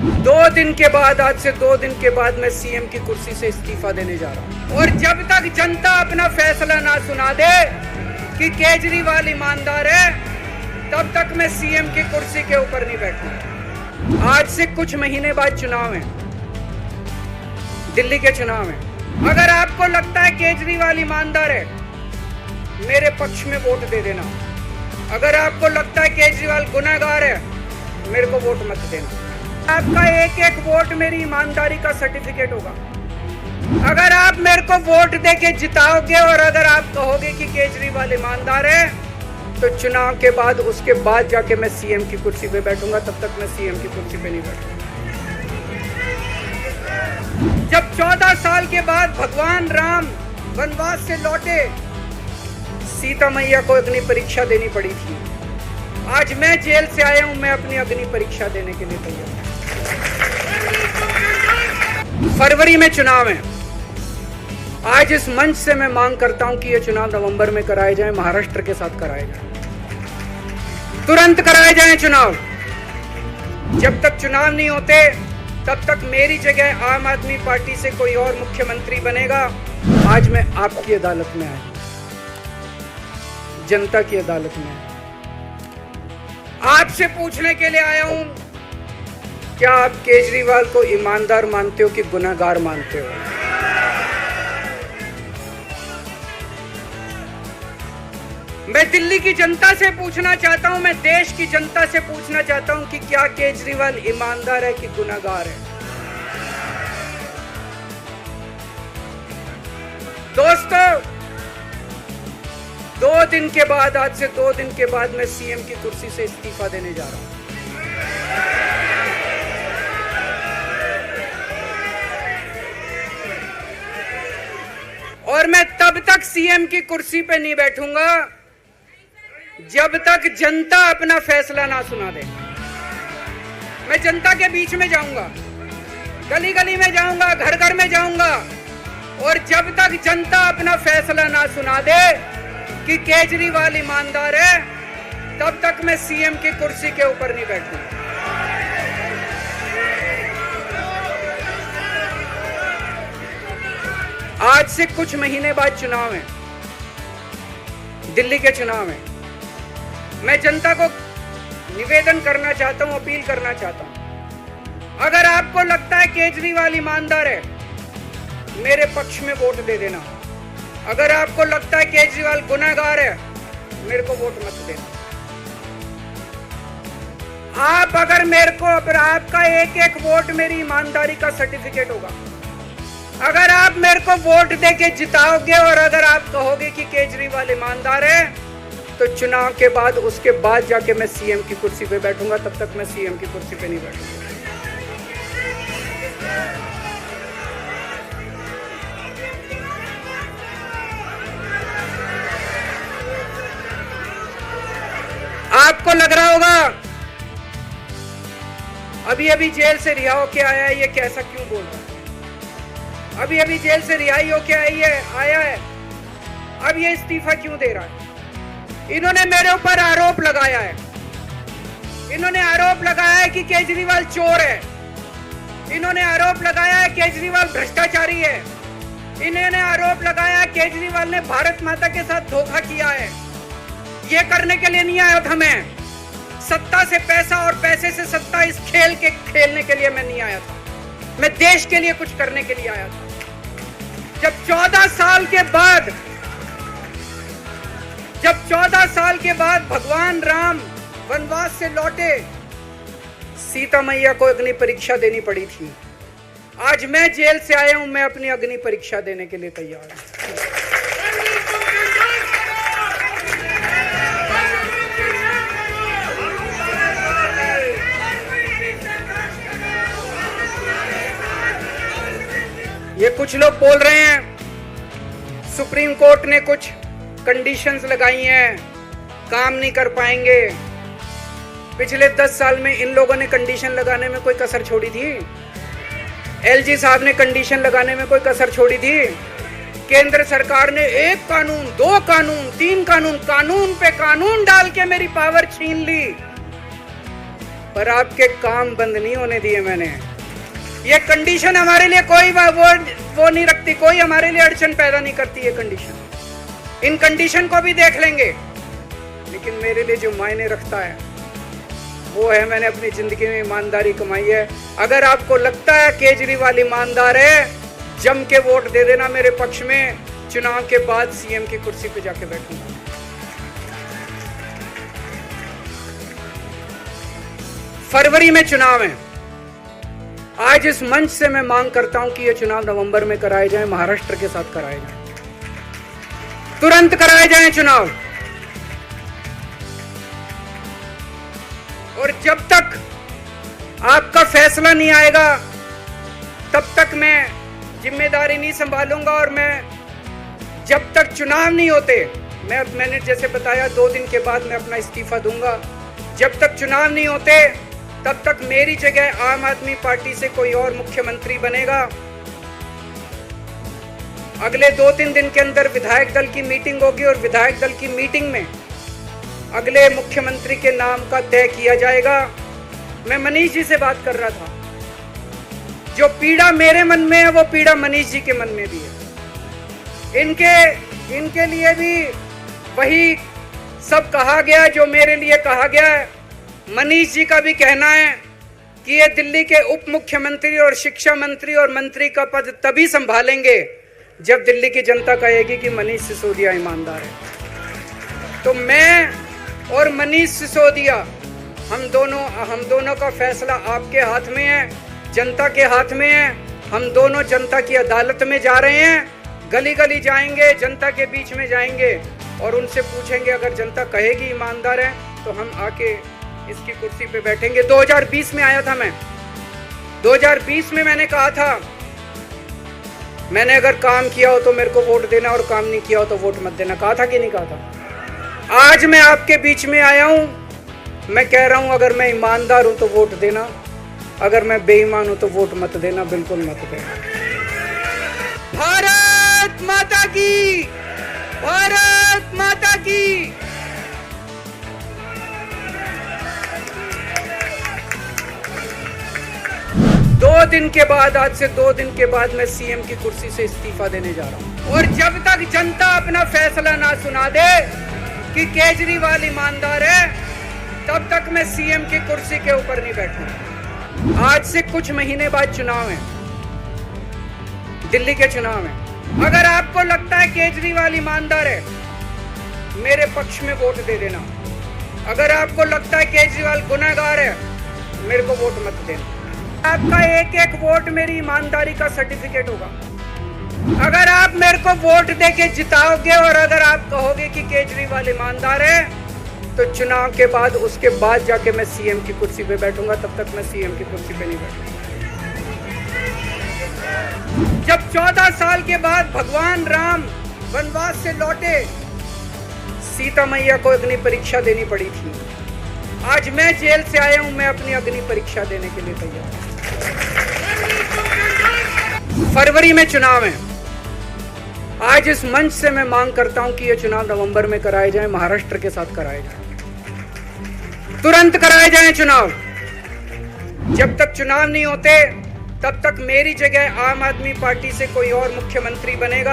2 दिन के बाद, आज से 2 दिन के बाद मैं सीएम की कुर्सी से इस्तीफा देने जा रहा हूं। और जब तक जनता अपना फैसला ना सुना दे कि केजरीवाल ईमानदार है, तब तक मैं सीएम की कुर्सी के ऊपर नहीं बैठूंगा। आज से कुछ महीने बाद चुनाव है, दिल्ली के चुनाव है। अगर आपको लगता है केजरीवाल ईमानदार है, मेरे पक्ष में वोट दे देना। अगर आपको लगता है केजरीवाल गुनहगार है, मेरे को वोट मत देना। आपका एक एक वोट मेरी ईमानदारी का सर्टिफिकेट होगा। अगर आप मेरे को वोट देके जिताओगे और अगर आप कहोगे कि केजरीवाल ईमानदार है, तो चुनाव के बाद, उसके बाद जाके मैं सीएम की कुर्सी पे बैठूंगा। तब तक मैं सीएम की कुर्सी पे नहीं बैठूंगा। जब 14 साल के बाद भगवान राम वनवास से लौटे, सीता मैया को अग्नि परीक्षा देनी पड़ी थी। आज मैं जेल से आया हूं, मैं अपनी अग्नि परीक्षा देने के लिए तैयार हूं। फरवरी में चुनाव है। आज इस मंच से मैं मांग करता हूं कि ये चुनाव नवंबर में कराए जाएं, महाराष्ट्र के साथ कराए जाएं, तुरंत कराए जाएं चुनाव। जब तक चुनाव नहीं होते, तब तक मेरी जगह आम आदमी पार्टी से कोई और मुख्यमंत्री बनेगा। आज मैं आपकी अदालत में आया, जनता की अदालत में आपसे पूछने के लिए आया हूं, क्या आप केजरीवाल को ईमानदार मानते हो कि गुनहगार मानते हो? मैं दिल्ली की जनता से पूछना चाहता हूं, मैं देश की जनता से पूछना चाहता हूं कि क्या केजरीवाल ईमानदार है कि गुनहगार है? दोस्तों, 2 दिन के बाद, आज से 2 दिन के बाद मैं सीएम की कुर्सी से इस्तीफा देने जा रहा हूं। और मैं तब तक सीएम की कुर्सी पे नहीं बैठूंगा जब तक जनता अपना फैसला ना सुना दे। मैं जनता के बीच में जाऊंगा, गली गली में जाऊंगा, घर घर में जाऊंगा, और जब तक जनता अपना फैसला ना सुना दे कि केजरीवाल ईमानदार है, तब तक मैं सीएम की कुर्सी के ऊपर नहीं बैठूंगा। आज से कुछ महीने बाद चुनाव है, दिल्ली के चुनाव है। मैं जनता को निवेदन करना चाहता हूं, अपील करना चाहता हूं, अगर आपको लगता है केजरीवाल ईमानदार है, मेरे पक्ष में वोट दे देना। अगर आपको लगता है केजरीवाल गुनहगार है, मेरे को वोट मत देना। आप अगर मेरे को, अगर आपका एक एक वोट मेरी ईमानदारी का सर्टिफिकेट होगा। अगर आप मेरे को वोट देके जिताओगे और अगर आप कहोगे कि केजरीवाल ईमानदार है, तो चुनाव के बाद, उसके बाद जाके मैं सीएम की कुर्सी पे बैठूंगा। तब तक मैं सीएम की कुर्सी पे नहीं बैठूंगा। आपको लग रहा होगा अभी अभी जेल से रिहा होके आया है, ये कैसा क्यों बोल रहा है? अभी अभी जेल से रिहाई होके आया है, अब ये इस्तीफा क्यों दे रहा है? इन्होंने मेरे ऊपर आरोप लगाया है। इन्होंने आरोप लगाया है कि केजरीवाल चोर है। इन्होंने आरोप लगाया है केजरीवाल भ्रष्टाचारी है। इन्होंने आरोप लगाया है केजरीवाल ने भारत माता के साथ धोखा किया है। ये करने के लिए नहीं आया था मैं, सत्ता से पैसा और पैसे से सत्ता, इस खेल के खेलने के लिए मैं नहीं आया था। मैं देश के लिए कुछ करने के लिए आया था। जब 14 साल के बाद भगवान राम वनवास से लौटे, सीता मैया को अग्नि परीक्षा देनी पड़ी थी। आज मैं जेल से आया हूं, मैं अपनी अग्नि परीक्षा देने के लिए तैयार हूं। ये कुछ लोग बोल रहे हैं सुप्रीम कोर्ट ने कुछ कंडीशंस लगाई हैं, काम नहीं कर पाएंगे। पिछले 10 साल में इन लोगों ने कंडीशन लगाने में कोई कसर छोड़ी थी? एलजी साहब ने कंडीशन लगाने में कोई कसर छोड़ी थी? केंद्र सरकार ने 1 कानून, 2 कानून, 3 कानून, कानून पे कानून डाल के मेरी पावर छीन ली। पर आपके काम बंद नहीं होने दिए मैंने। ये कंडीशन हमारे लिए कोई वो नहीं रखती, कोई हमारे लिए अड़चन पैदा नहीं करती ये कंडीशन। इन कंडीशन को भी देख लेंगे, लेकिन मेरे लिए जो मायने रखता है वो है मैंने अपनी जिंदगी में ईमानदारी कमाई है। अगर आपको लगता है केजरीवाल ईमानदार है, जम के वोट दे देना मेरे पक्ष में। चुनाव के बाद सीएम की कुर्सी पे जाके बैठूंगा। फरवरी में चुनाव है। आज इस मंच से मैं मांग करता हूं कि ये चुनाव नवंबर में कराए जाएं, महाराष्ट्र के साथ कराए जाएं, तुरंत कराए जाएं चुनाव। और जब तक आपका फैसला नहीं आएगा तब तक मैं जिम्मेदारी नहीं संभालूंगा। और मैं जब तक चुनाव नहीं होते, मैंने जैसे बताया 2 दिन के बाद मैं अपना इस्तीफा दूंगा। जब तक चुनाव नहीं होते तब तक मेरी जगह आम आदमी पार्टी से कोई और मुख्यमंत्री बनेगा। अगले 2-3 दिन के अंदर विधायक दल की मीटिंग होगी और विधायक दल की मीटिंग में अगले मुख्यमंत्री के नाम का तय किया जाएगा। मैं मनीष जी से बात कर रहा था, जो पीड़ा मेरे मन में है वो पीड़ा मनीष जी के मन में भी है। इनके लिए भी वही सब कहा गया जो मेरे लिए कहा गया है। मनीष जी का भी कहना है कि ये दिल्ली के उप मुख्यमंत्री और शिक्षा मंत्री और मंत्री का पद तभी संभालेंगे जब दिल्ली की जनता कहेगी कि मनीष सिसोदिया ईमानदार है। तो मैं और मनीष सिसोदिया, हम दोनों का फैसला आपके हाथ में है, जनता के हाथ में है। हम दोनों जनता की अदालत में जा रहे हैं, गली गली जाएंगे, जनता के बीच में जाएंगे और उनसे पूछेंगे। अगर जनता कहेगी ईमानदार है तो हम आके इसकी कुर्सी पे बैठेंगे। 2020 में आया था मैं, 2020 में मैंने कहा था, मैंने अगर काम किया हो तो मेरे को वोट देना और काम नहीं किया हो तो वोट मत देना। कहा था कि नहीं कहा था? आज मैं आपके बीच में आया हूं, मैं कह रहा हूं अगर मैं ईमानदार हूं तो वोट देना, अगर मैं बेईमान हूं तो वोट मत देना, बिल्कुल मत देना। भारत माता की, भारत माता की। आज से 2 दिन के बाद मैं सीएम की कुर्सी से इस्तीफा देने जा रहा हूं। और जब तक जनता अपना फैसला ना सुना दे कि केजरीवाल ईमानदार है, तब तक मैं सीएम की कुर्सी के ऊपर नहीं बैठूंगा। आज से कुछ महीने बाद चुनाव है, दिल्ली के चुनाव है। अगर आपको लगता है केजरीवाल ईमानदार है, मेरे पक्ष में वोट दे देना। अगर आपको लगता है केजरीवाल गुनहगार है, मेरे को वोट मत देना। आपका एक एक वोट मेरी ईमानदारी का सर्टिफिकेट होगा। अगर आप मेरे को वोट देके जिताओगे और अगर आप कहोगे कि केजरीवाल ईमानदार है, तो चुनाव के बाद उसके बाद जाके मैं सीएम की कुर्सी पे बैठूंगा। तब तक मैं सीएम की कुर्सी पे नहीं बैठूंगा। जब 14 साल के बाद भगवान राम वनवास से लौटे, सीता मैया को अग्नि परीक्षा देनी पड़ी थी। आज मैं जेल से आया हूं, मैं अपनी अग्नि परीक्षा देने के लिए तैयार। फरवरी में चुनाव है। आज इस मंच से मैं मांग करता हूं कि ये चुनाव नवंबर में कराए जाएं, महाराष्ट्र के साथ कराए जाएं, तुरंत कराए जाएं चुनाव। जब तक चुनाव नहीं होते तब तक मेरी जगह आम आदमी पार्टी से कोई और मुख्यमंत्री बनेगा।